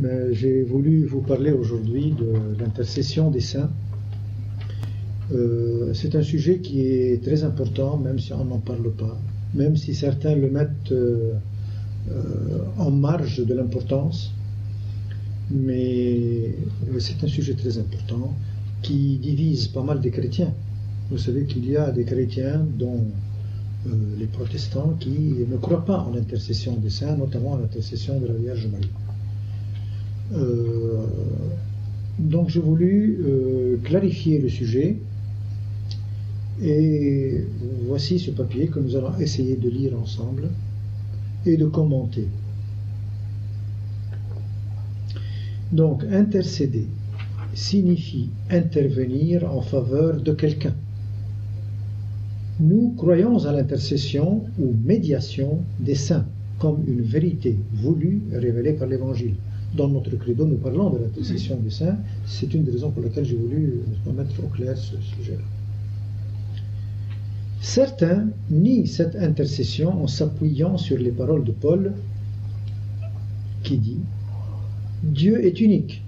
Mais j'ai voulu vous parler aujourd'hui de l'intercession des saints. C'est un sujet qui est très important, même si on n'en parle pas, même si certains le mettent en marge de l'importance. Mais c'est un sujet très important qui divise pas mal des chrétiens. Vous savez qu'il y a des chrétiens, dont les protestants, qui ne croient pas en l'intercession des saints, notamment en l'intercession de la Vierge Marie. Donc j'ai voulu clarifier le sujet, et voici ce papier que nous allons essayer de lire ensemble et de commenter. Donc intercéder signifie intervenir en faveur de quelqu'un. Nous croyons à l'intercession ou médiation des saints comme une vérité voulue et révélée par l'Évangile. Dans notre credo, nous parlons de l'intercession des saints. C'est une des raisons pour lesquelles j'ai voulu mettre au clair ce sujet-là. Certains nient cette intercession en s'appuyant sur les paroles de Paul qui dit « Dieu est unique.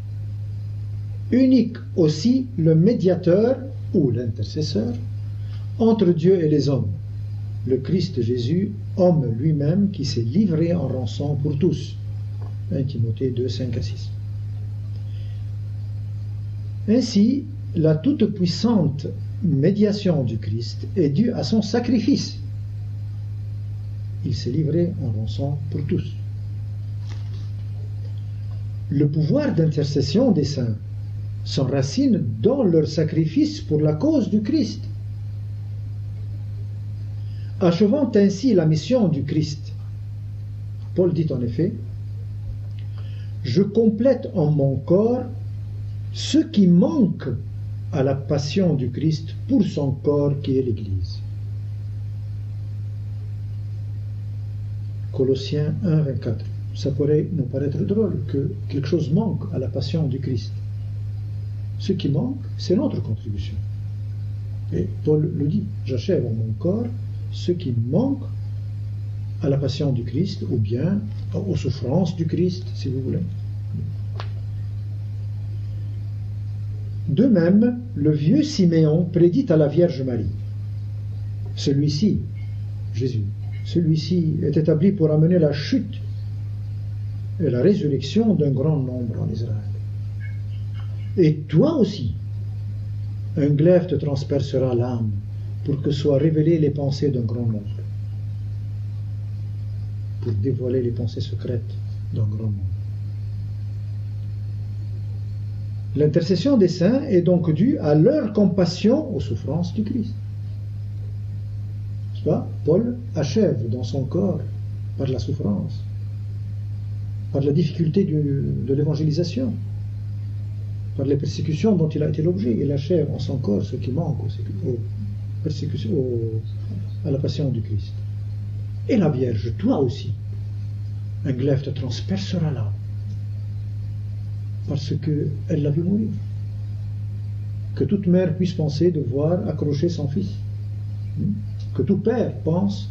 Unique aussi le médiateur ou l'intercesseur entre Dieu et les hommes, le Christ Jésus, homme lui-même qui s'est livré en rançon pour tous. » 1 Timothée 2, 5 à 6. Ainsi, la toute-puissante médiation du Christ est due à son sacrifice. Il s'est livré en rançon pour tous. Le pouvoir d'intercession des saints s'enracine dans leur sacrifice pour la cause du Christ. Achevant ainsi la mission du Christ, Paul dit en effet: je complète en mon corps ce qui manque à la passion du Christ pour son corps qui est l'Église. Colossiens 1, 24. Ça pourrait nous paraître drôle que quelque chose manque à la passion du Christ. Ce qui manque, c'est notre contribution. Et Paul le dit, j'achève en mon corps ce qui manque à la passion du Christ, ou bien aux souffrances du Christ, si vous voulez. De même, le vieux Siméon prédit à la Vierge Marie. Celui-ci, Jésus, celui-ci est établi pour amener la chute et la résurrection d'un grand nombre en Israël. Et toi aussi, un glaive te transpercera l'âme pour que soient révélées les pensées d'un grand nombre. Pour dévoiler les pensées secrètes d'un grand nombre. L'intercession des saints est donc due à leur compassion aux souffrances du Christ. Paul achève dans son corps, par la souffrance, par la difficulté de l'évangélisation, par les persécutions dont il a été l'objet, il achève en son corps ce qui manque à la passion du Christ. Et la Vierge, toi aussi, un glaive te transpercera l'âme, parce qu'elle l'a vu mourir. Que toute mère puisse penser de voir accrocher son fils. Que tout père pense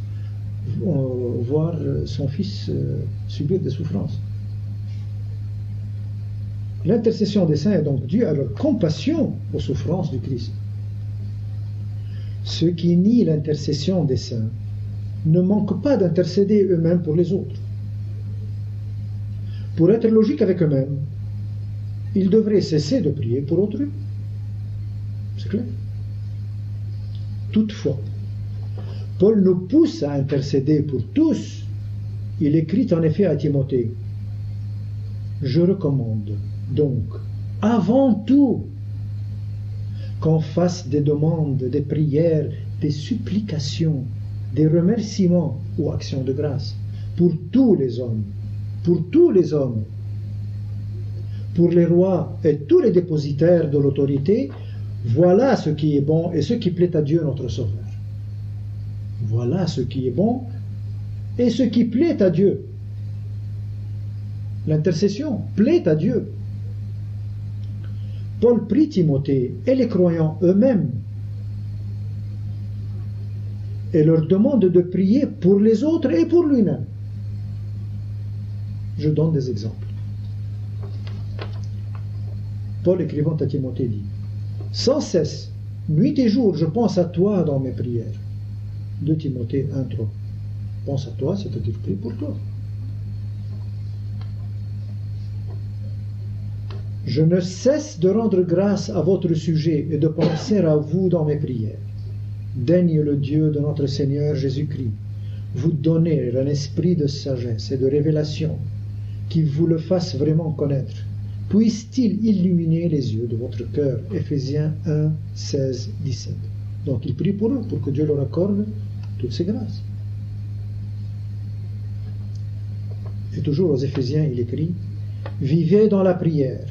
voir son fils subir des souffrances. L'intercession des saints est donc due à leur compassion aux souffrances du Christ. Ceux qui nient l'intercession des saints ne manquent pas d'intercéder eux-mêmes pour les autres. Pour être logique avec eux-mêmes, ils devraient cesser de prier pour autrui. C'est clair. Toutefois, Paul nous pousse à intercéder pour tous. Il écrit en effet à Timothée: je recommande donc, avant tout, qu'on fasse des demandes, des prières, des supplications, des remerciements ou actions de grâce pour tous les hommes, pour les rois et tous les dépositaires de l'autorité. Voilà ce qui est bon et ce qui plaît à Dieu notre Sauveur. Voilà ce qui est bon et ce qui plaît à Dieu. L'intercession plaît à Dieu. Paul prie Timothée et les croyants eux-mêmes et leur demande de prier pour les autres et pour lui-même. Je donne des exemples. Paul écrivant à Timothée dit: sans cesse, nuit et jour, je pense à toi dans mes prières. 2 Timothée 1:3. Pense à toi, c'est-à-dire prie pour toi. Je ne cesse de rendre grâce à votre sujet et de penser à vous dans mes prières. Daigne le Dieu de notre Seigneur Jésus-Christ vous donner un esprit de sagesse et de révélation qui vous le fasse vraiment connaître. Puisse-t-il illuminer les yeux de votre cœur. Éphésiens 1, 16, 17. Donc il prie pour eux, pour que Dieu leur accorde toutes ses grâces. Et toujours aux Éphésiens, il écrit: vivez dans la prière,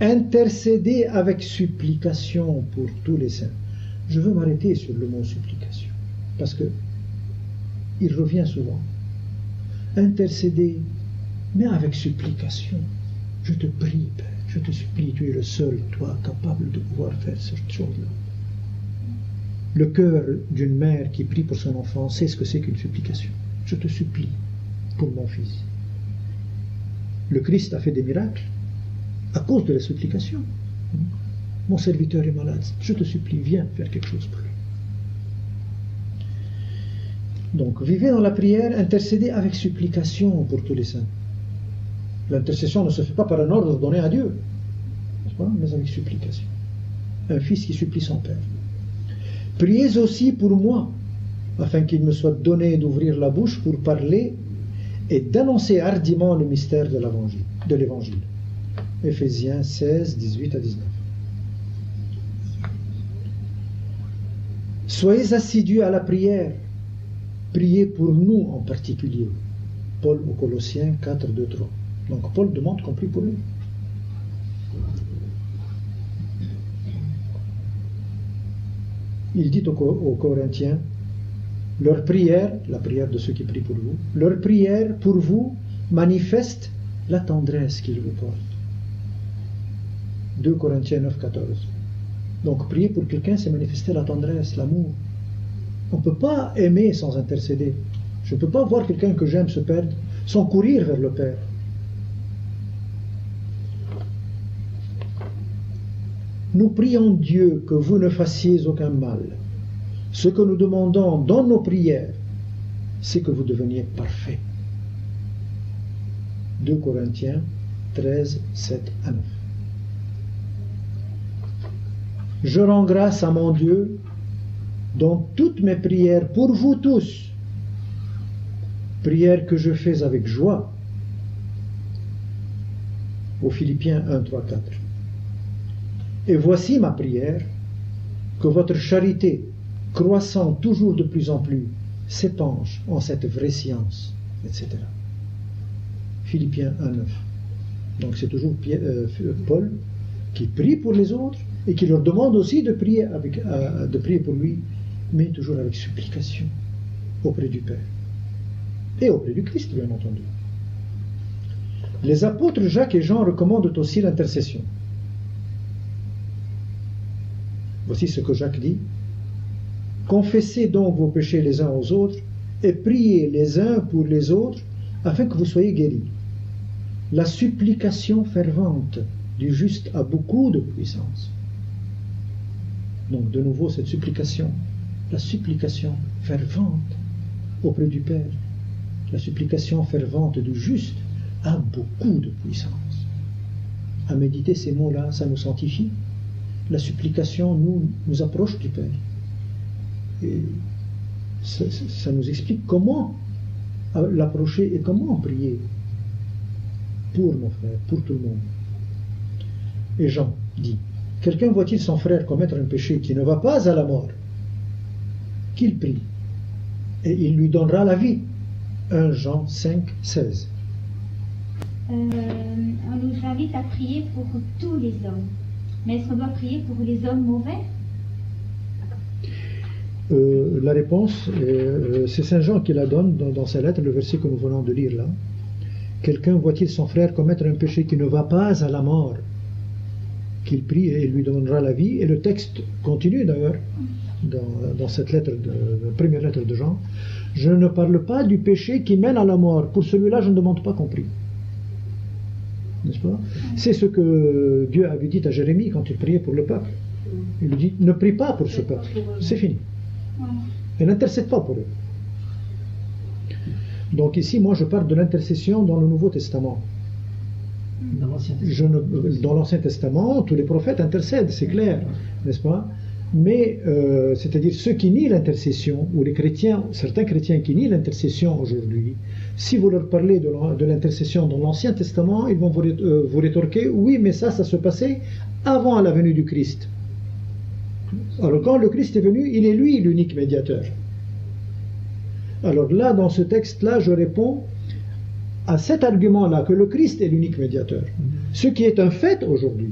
intercédez avec supplication pour tous les saints. Je veux m'arrêter sur le mot supplication, parce que il revient souvent. Intercéder, mais avec supplication. Je te prie, Père, je te supplie, tu es le seul, toi, capable de pouvoir faire cette chose-là. Le cœur d'une mère qui prie pour son enfant sait ce que c'est qu'une supplication. Je te supplie pour mon fils. Le Christ a fait des miracles à cause de la supplication. Mon serviteur est malade, je te supplie, viens faire quelque chose pour lui. Donc, vivez dans la prière, intercédez avec supplication pour tous les saints. L'intercession ne se fait pas par un ordre donné à Dieu, n'est-ce pas? Mais avec supplication. Un fils qui supplie son père. Priez aussi pour moi, afin qu'il me soit donné d'ouvrir la bouche pour parler et d'annoncer hardiment le mystère de l'Évangile. Éphésiens 16, 18 à 19. Soyez assidus à la prière. Priez pour nous en particulier. Paul aux Colossiens 4, 2, 3. Donc Paul demande qu'on prie pour lui. Il dit aux Corinthiens: leur prière, la prière de ceux qui prient pour vous, leur prière pour vous manifeste la tendresse qu'ils vous portent. 2 Corinthiens 9, 14. Donc prier pour quelqu'un, c'est manifester la tendresse, l'amour. On ne peut pas aimer sans intercéder. Je ne peux pas voir quelqu'un que j'aime se perdre sans courir vers le Père. Nous prions Dieu que vous ne fassiez aucun mal. Ce que nous demandons dans nos prières, c'est que vous deveniez parfaits. 2 Corinthiens 13, 7 à 9. Je rends grâce à mon Dieu dans toutes mes prières pour vous tous, prières que je fais avec joie. Aux Philippiens 1, 3, 4. Et voici ma prière, que votre charité, croissant toujours de plus en plus, s'épanche en cette vraie science, etc. Philippiens 1, 9. Donc c'est toujours Paul qui prie pour les autres et qui leur demande aussi de prier pour lui, mais toujours avec supplication auprès du Père et auprès du Christ, bien entendu. Les apôtres Jacques et Jean recommandent aussi l'intercession. Voici ce que Jacques dit: confessez donc vos péchés les uns aux autres et priez les uns pour les autres afin que vous soyez guéris. La supplication fervente du juste a beaucoup de puissance. Donc de nouveau cette supplication, la supplication fervente auprès du Père, la supplication fervente du juste a beaucoup de puissance. À méditer ces mots-là, ça nous sanctifie. La supplication nous approche du Père. Et ça nous explique comment l'approcher et comment prier pour nos frères, pour tout le monde. Et Jean dit: quelqu'un voit-il son frère commettre un péché qui ne va pas à la mort? Qu'il prie, et il lui donnera la vie. 1 Jean 5, 16. On nous invite à prier pour tous les hommes. Mais est-ce qu'on doit prier pour les hommes mauvais? La réponse, c'est Saint Jean qui la donne dans sa lettre, le verset que nous venons de lire là. Quelqu'un voit-il son frère commettre un péché qui ne va pas à la mort? Qu'il prie et il lui donnera la vie. Et le texte continue d'ailleurs dans cette lettre, la première lettre de Jean. Je ne parle pas du péché qui mène à la mort. Pour celui-là, je ne demande pas qu'on prie. n'est-ce pas? C'est ce que Dieu avait dit à Jérémie quand il priait pour le peuple. Il lui dit, ne prie pas pour ce peuple, c'est fini. Et n'intercède pas pour eux. Donc ici, moi je parle de l'intercession dans le Nouveau Testament. Dans l'Ancien Testament, tous les prophètes intercèdent, c'est clair, n'est-ce pas? Mais, c'est-à-dire ceux qui nient l'intercession, ou les chrétiens, certains chrétiens qui nient l'intercession aujourd'hui, si vous leur parlez de l'intercession dans l'Ancien Testament, ils vont vous rétorquer, oui, mais ça se passait avant la venue du Christ. Alors quand le Christ est venu, il est lui l'unique médiateur. Alors là, dans ce texte-là, je réponds à cet argument-là, que le Christ est l'unique médiateur. Ce qui est un fait aujourd'hui.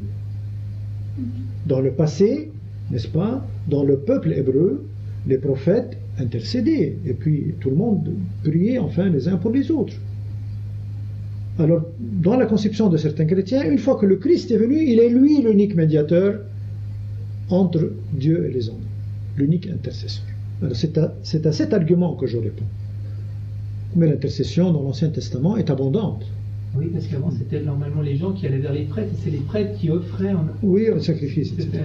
Dans le passé, n'est-ce pas, dans le peuple hébreu, les prophètes intercédaient, et puis tout le monde priait enfin les uns pour les autres. Alors, dans la conception de certains chrétiens, une fois que le Christ est venu, il est lui l'unique médiateur entre Dieu et les hommes, l'unique intercesseur. Alors, c'est à cet argument que je réponds. Mais l'intercession dans l'Ancien Testament est abondante. Oui, parce qu'avant c'était normalement les gens qui allaient vers les prêtres, et c'est les prêtres qui offraient oui, un sacrifice, etc.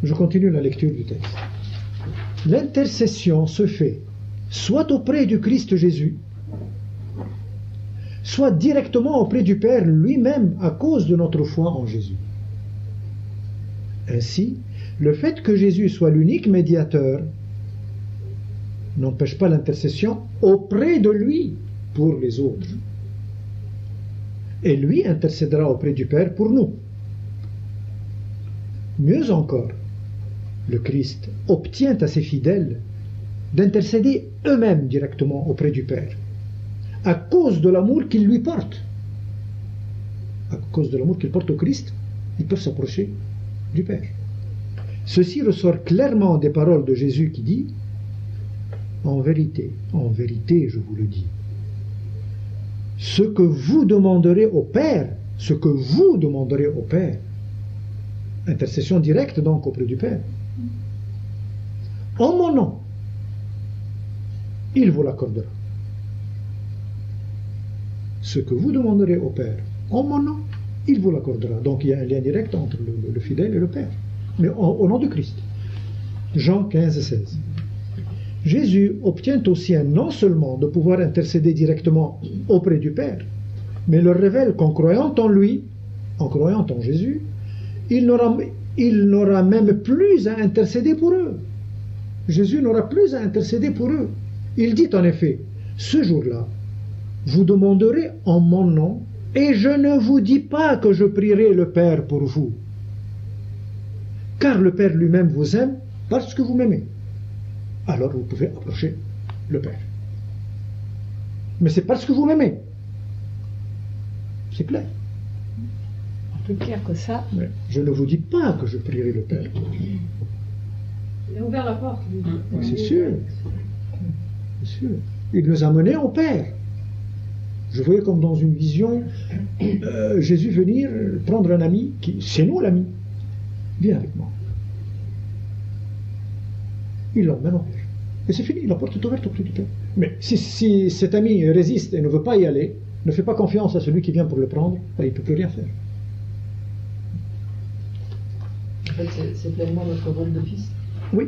Je continue la lecture du texte. L'intercession se fait soit auprès du Christ Jésus, soit directement auprès du Père lui-même à cause de notre foi en Jésus. Ainsi, le fait que Jésus soit l'unique médiateur n'empêche pas l'intercession auprès de lui pour les autres. Et lui intercédera auprès du Père pour nous. Mieux encore, le Christ obtient à ses fidèles d'intercéder eux-mêmes directement auprès du Père, à cause de l'amour qu'ils lui portent. À cause de l'amour qu'ils portent au Christ, ils peuvent s'approcher du Père. Ceci ressort clairement des paroles de Jésus qui dit « En vérité, je vous le dis, ce que vous demanderez au Père, intercession directe donc auprès du Père, en mon nom, il vous l'accordera. Ce que vous demanderez au Père, en mon nom, il vous l'accordera. Donc il y a un lien direct entre le fidèle et le Père, mais au nom de Christ. Jean 15, 16. Jésus obtient aussi non seulement de pouvoir intercéder directement auprès du Père, mais leur révèle qu'en croyant en lui, en croyant en Jésus, il n'aura même plus à intercéder pour eux. Jésus n'aura plus à intercéder pour eux. Il dit en effet, ce jour-là, vous demanderez en mon nom, et je ne vous dis pas que je prierai le Père pour vous, car le Père lui-même vous aime parce que vous m'aimez. Alors vous pouvez approcher le Père. Mais c'est parce que vous m'aimez. C'est clair. Plus clair que ça. Mais je ne vous dis pas que je prierai le Père. Il a ouvert la porte. C'est sûr. C'est sûr. Il nous a menés au Père. Je voyais comme dans une vision Jésus venir prendre un ami, c'est nous l'ami. Viens avec moi. Il l'emmène au Père. Et c'est fini, la porte est ouverte auprès du Père. Mais si cet ami résiste et ne veut pas y aller, ne fait pas confiance à celui qui vient pour le prendre, il ne peut plus rien faire. En fait, c'est pleinement notre rôle de fils. Oui.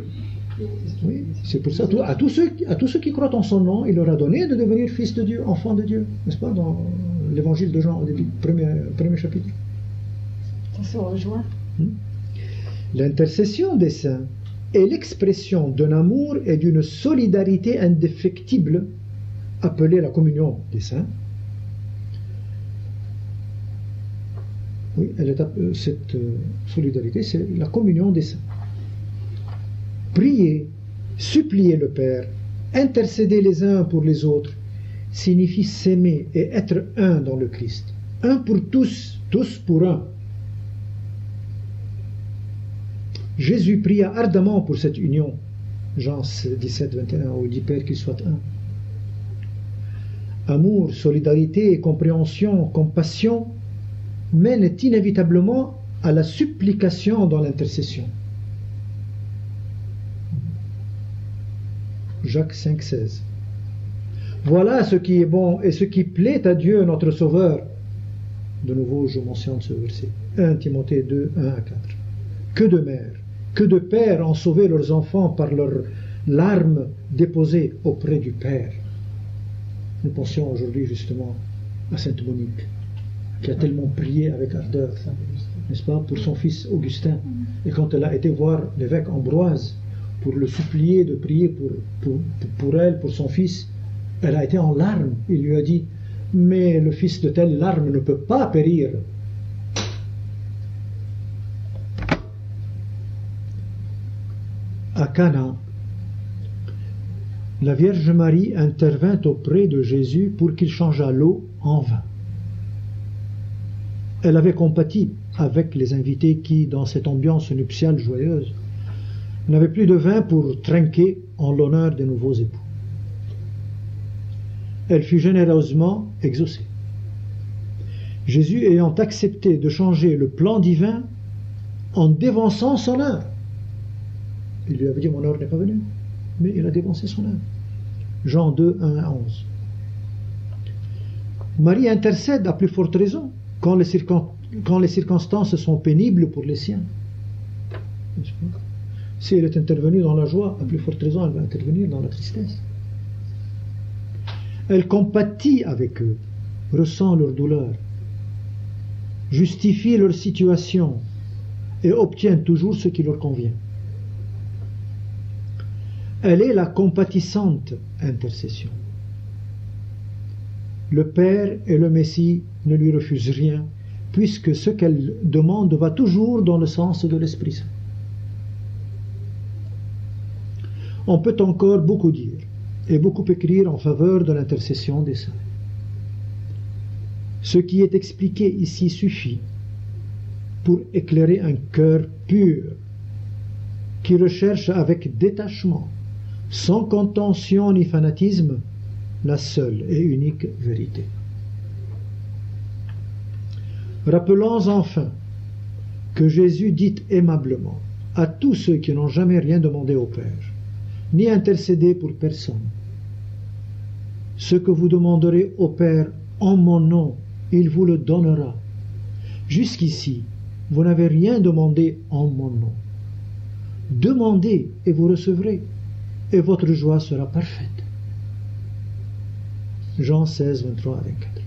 Oui, c'est pour ça, à tous ceux qui croient en son nom, il leur a donné de devenir fils de Dieu, enfants de Dieu, n'est-ce pas, dans l'évangile de Jean, au début, premier chapitre. Ça se rejoint. L'intercession des saints est l'expression d'un amour et d'une solidarité indéfectible, appelée la communion des saints. Oui, cette solidarité, c'est la communion des saints. Prier, supplier le Père, intercéder les uns pour les autres, signifie s'aimer et être un dans le Christ. Un pour tous, tous pour un. Jésus pria ardemment pour cette union. Jean 17, 21, où il dit Père qu'il soit un. Amour, solidarité, compréhension, compassion mènent inévitablement à la supplication dans l'intercession. Jacques 5, 16. Voilà ce qui est bon et ce qui plaît à Dieu, notre Sauveur. De nouveau, je mentionne ce verset. 1 Timothée 2, 1 à 4. Que de mères, que de pères ont sauvé leurs enfants par leurs larmes déposées auprès du Père. Nous pensions aujourd'hui justement à Sainte Monique, qui a tellement prié avec ardeur, n'est-ce pas, pour son fils Augustin. Et quand elle a été voir l'évêque Ambroise pour le supplier de prier pour elle, pour son fils, elle a été en larmes. Il lui a dit: mais le fils de telle larme ne peut pas périr. À Cana, la Vierge Marie intervint auprès de Jésus pour qu'il changeât l'eau en vin. Elle avait compati avec les invités qui, dans cette ambiance nuptiale joyeuse, n'avaient plus de vin pour trinquer en l'honneur des nouveaux époux. Elle fut généreusement exaucée. Jésus ayant accepté de changer le plan divin en dévançant son heure. Il lui avait dit: mon heure n'est pas venue, mais il a dévancé son heure. Jean 2, 1 à 11. Marie intercède à plus forte raison quand les circonstances sont pénibles pour les siens. Si elle est intervenue dans la joie, à plus forte raison, elle va intervenir dans la tristesse. Elle compatit avec eux, ressent leur douleur, justifie leur situation et obtient toujours ce qui leur convient. Elle est la compatissante intercession. Le Père et le Messie ne lui refusent rien, puisque ce qu'elle demande va toujours dans le sens de l'Esprit Saint. On peut encore beaucoup dire et beaucoup écrire en faveur de l'intercession des saints. Ce qui est expliqué ici suffit pour éclairer un cœur pur qui recherche avec détachement, sans contention ni fanatisme, la seule et unique vérité. Rappelons enfin que Jésus dit aimablement à tous ceux qui n'ont jamais rien demandé au Père, ni intercédé pour personne: ce que vous demanderez au Père en mon nom, il vous le donnera. Jusqu'ici, vous n'avez rien demandé en mon nom. Demandez et vous recevrez, et votre joie sera parfaite. Jean 16, 23 à 24.